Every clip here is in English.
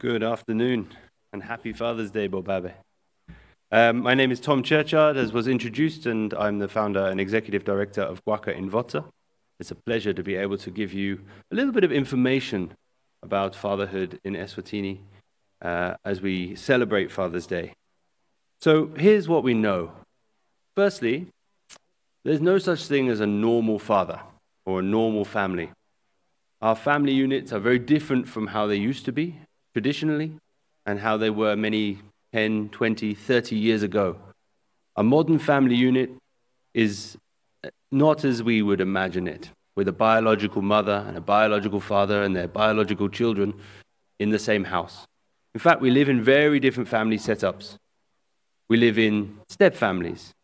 Good afternoon and happy Father's Day, Bobabe. My name is Tom Churchyard, as was introduced, and I'm the founder and executive director of Kwakha Indvodza. It's a pleasure to be able to give you a little bit of information about fatherhood in Eswatini as we celebrate Father's Day. So here's what we know. Firstly, there's no such thing as a normal father or a normal family. Our family units are very different from how they used to be traditionally and how they were many 10, 20, 30 years ago. A modern family unit is not as we would imagine it, with a biological mother and a biological father and their biological children in the same house. In fact, we live in very different family setups. We live in step families,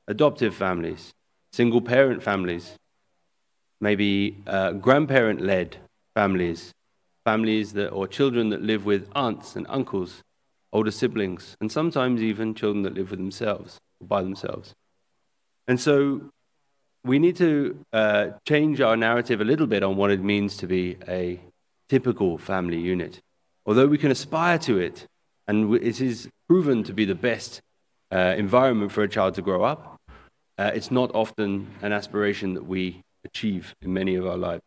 adoptive families, single-parent families, maybe grandparent-led families, or children that live with aunts and uncles, older siblings, and sometimes even children that live with themselves, or by themselves. And so we need to change our narrative a little bit on what it means to be a typical family unit. Although we can aspire to it, and it is proven to be the best environment for a child to grow up, it's not often an aspiration that we achieve in many of our lives.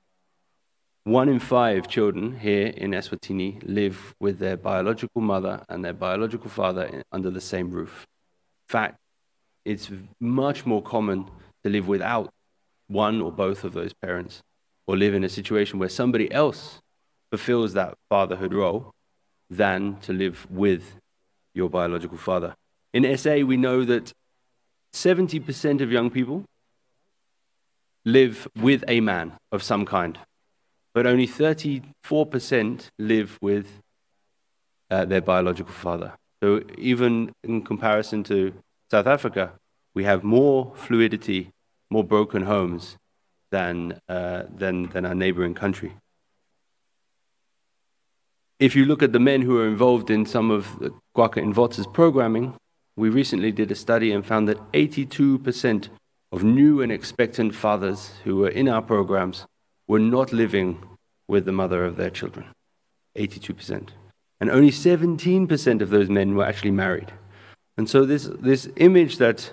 1 in 5 children here in Eswatini live with their biological mother and their biological father under the same roof. In fact, it's much more common to live without one or both of those parents, or live in a situation where somebody else fulfills that fatherhood role, than to live with your biological father. In SA, we know that 70% of young people live with a man of some kind, but only 34% live with their biological father. So even in comparison to South Africa, we have more fluidity, more broken homes than our neighboring country. If you look at the men who are involved in some of the Kwakha Indvodza's programming, we recently did a study and found that 82% of new and expectant fathers who were in our programs were not living with the mother of their children. 82%. And only 17% of those men were actually married. And so this image that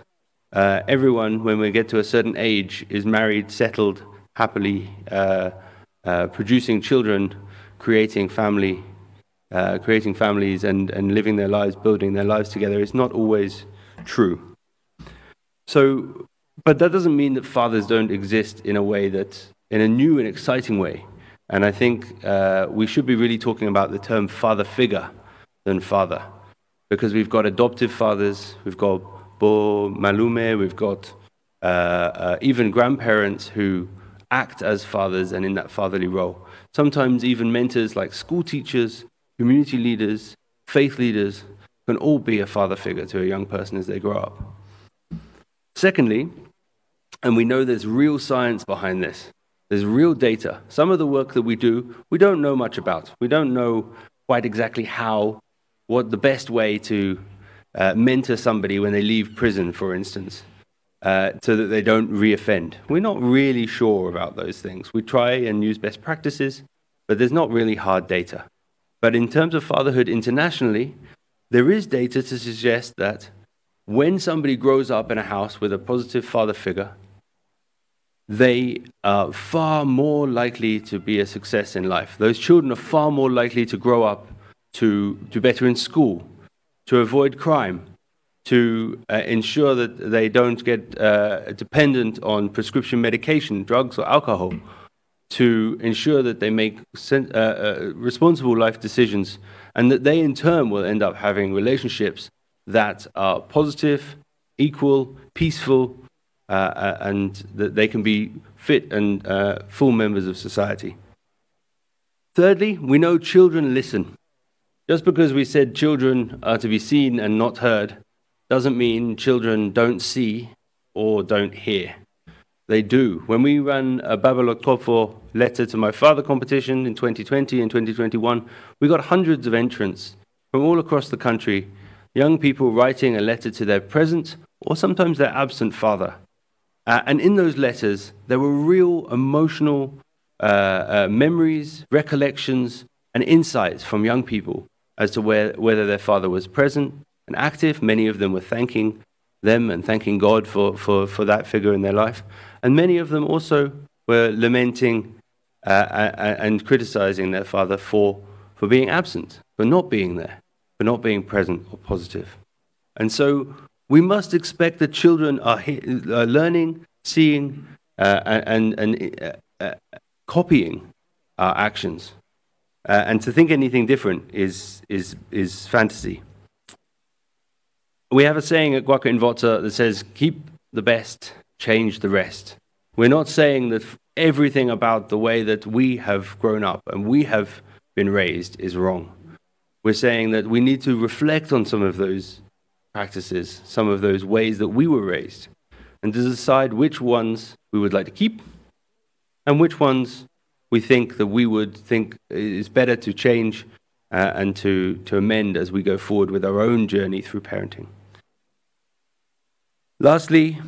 everyone, when we get to a certain age, is married, settled, happily, producing children, creating families and living their lives, building their lives together, is not always true. So, but that doesn't mean that fathers don't exist in a new and exciting way. And I think we should be really talking about the term father figure than father, because we've got adoptive fathers, we've got bo malume, we've got even grandparents who act as fathers and in that fatherly role. Sometimes even mentors like school teachers, community leaders, faith leaders can all be a father figure to a young person as they grow up. Secondly, and we know there's real science behind this, there's real data. Some of the work that we do, we don't know much about. We don't know quite exactly what the best way to mentor somebody when they leave prison, for instance, so that they don't reoffend. We're not really sure about those things. We try and use best practices, but there's not really hard data. But in terms of fatherhood internationally, there is data to suggest that when somebody grows up in a house with a positive father figure, they are far more likely to be a success in life. Those children are far more likely to grow up to do better in school, to avoid crime, to ensure that they don't get dependent on prescription medication, drugs or alcohol, to ensure that they make responsible life decisions, and that they in turn will end up having relationships that are positive, equal, peaceful, and that they can be fit and full members of society. Thirdly, we know children listen. Just because we said children are to be seen and not heard doesn't mean children don't see or don't hear. They do. When we ran a Babalotofo letter to my father competition in 2020 and 2021, we got hundreds of entrants from all across the country, young people writing a letter to their present or sometimes their absent father. And in those letters, there were real emotional memories, recollections, and insights from young people as to whether their father was present and active. Many of them were thanking them and thanking God for that figure in their life. And many of them also were lamenting and criticizing their father for being absent, for not being there, for not being present or positive. And so we must expect that children are learning, seeing, and copying our actions. And to think anything different is fantasy. We have a saying at Kwakha Indvodza that says, keep the best, change the rest. We're not saying that everything about the way that we have grown up and we have been raised is wrong. We're saying that we need to reflect on some of those practices, some of those ways that we were raised, and to decide which ones we would like to keep and which ones we think that we would think is better to change and to amend as we go forward with our own journey through parenting. Lastly,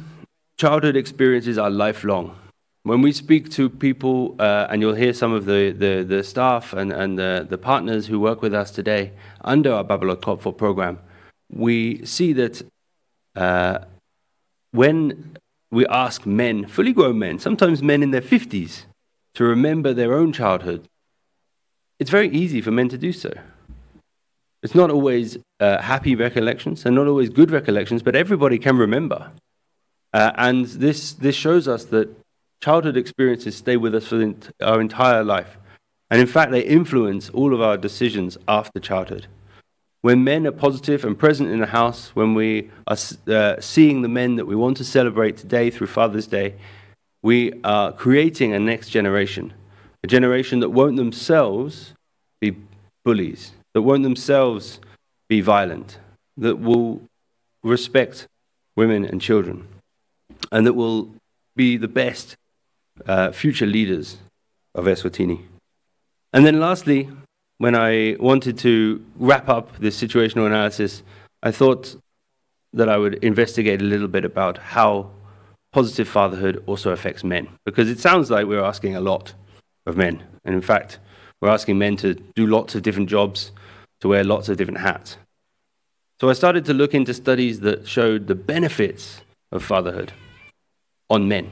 childhood experiences are lifelong. When we speak to people, and you'll hear some of the staff and the partners who work with us today under our Babalot Kopfo program, we see that when we ask men, fully grown men, sometimes men in their 50s, to remember their own childhood, it's very easy for men to do so. It's not always happy recollections and not always good recollections, but everybody can remember. And this shows us that childhood experiences stay with us for our entire life. And in fact, they influence all of our decisions after childhood. When men are positive and present in the house, when we are seeing the men that we want to celebrate today through Father's Day, we are creating a next generation, a generation that won't themselves be bullies, that won't themselves be violent, that will respect women and children, and that will be the best future leaders of Eswatini. And then lastly, when I wanted to wrap up this situational analysis, I thought that I would investigate a little bit about how positive fatherhood also affects men, because it sounds like we're asking a lot of men. And in fact, we're asking men to do lots of different jobs, to wear lots of different hats. So I started to look into studies that showed the benefits of fatherhood on men.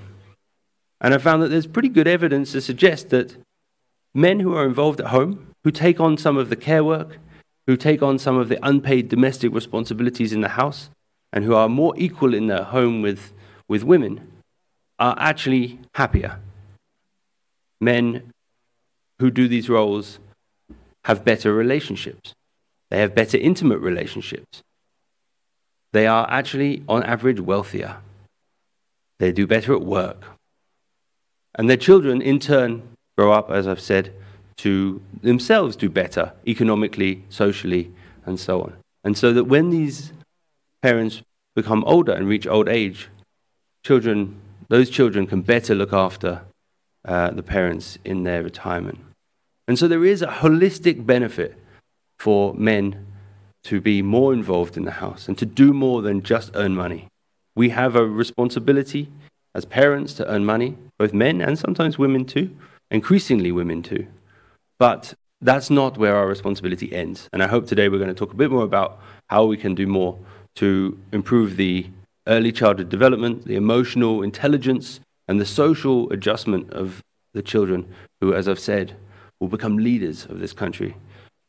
And I found that there's pretty good evidence to suggest that men who are involved at home, who take on some of the care work, who take on some of the unpaid domestic responsibilities in the house, and who are more equal in their home with women, are actually happier. Men who do these roles have better relationships. They have better intimate relationships. They are actually, on average, wealthier. They do better at work. And their children, in turn, grow up, as I've said, to themselves do better economically, socially, and so on. And so that when these parents become older and reach old age, those children can better look after the parents in their retirement. And so there is a holistic benefit for men to be more involved in the house and to do more than just earn money. We have a responsibility as parents to earn money, both men and sometimes women too, increasingly women too. But that's not where our responsibility ends. And I hope today we're going to talk a bit more about how we can do more to improve the early childhood development, the emotional intelligence, and the social adjustment of the children who, as I've said, will become leaders of this country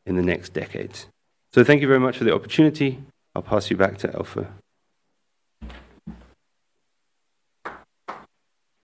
in the next decades. So thank you very much for the opportunity. I'll pass you back to Elfa.